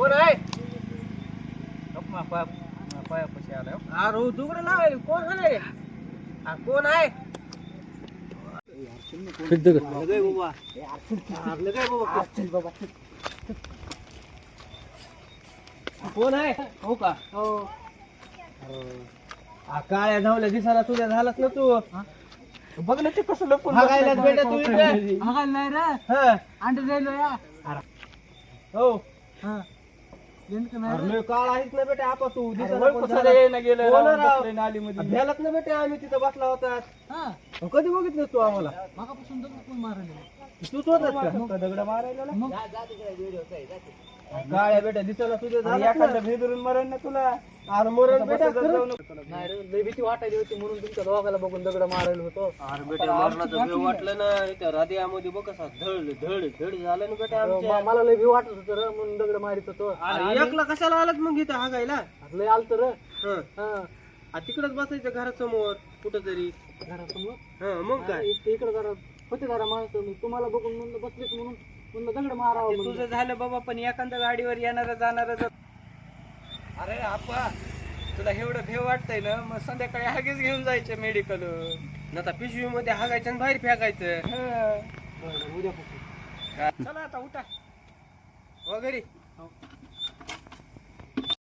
कोण आहे? पायापाशी आलाय अरे दुगड लावाय कोण आहे? कोण आहे? कोण आहे? हो का? हो. काळ्या धावल्या दिसायला तुझ्या झालाच ना तू. बघ ना ते कसं लपून बघायला बेटा तू इकडे. नाही रे हा. अंडे जायलो या हो. नाही अरे काळ आहेस ना बेटा आपा तू अरे दिसायला वय पण कसं झाला. रे, नाही गेलं, हो ना राव, राव. बसलोय नालीमध्ये. भ्यालात ना बेटा आम्ही तिथं बसला होता. हा कधी बघितलं तू आम्हाला? मागापासून दगड कोण मारले तूच होतास का? दगड मारायला ना? मग काळ्या बेटा दिसायला तुझ्या झाला एखादा भेदरून मरण ना तुला. अरे मरण बेटा खरंच. नाही रे, लय भीती वाटायली होती म्हणून तुमच्या दोघाला बघून दगड मारायला होतो. अरे बेटा मरणाचं भेव वाटलं ना त्या हृदयामध्ये बघ कसा धड धड धड झालं ना बेटा आमच्या. मला लय भी वाटत होतं रे म्हणून दगड मारित होतो. अरे एकला कशाला आलात मग इथं हागायला? लय आलत रे. तिकडच बसायचं घरासमोर कुठंतरी. घरासमोर मग काय इकडे जरा होते जरा माणसं, मी तुम्हाला बघून म्हणलं बसलेत म्हणून म्हणलं दगड मारावं ते म्हणलं. तुझं झालं बाबा, पण एखाद्या गाडीवर येणार जाणार. अरे आपा तुला एवढं भेव वाटतंय ना, मग संध्याकाळी हागेच घेऊन जायचं मेडिकल. आता पिशवी मध्ये हागायचं आणि बाहेर फेकायचं. बरं, उद्यापासून चला आता उठा वगैरे.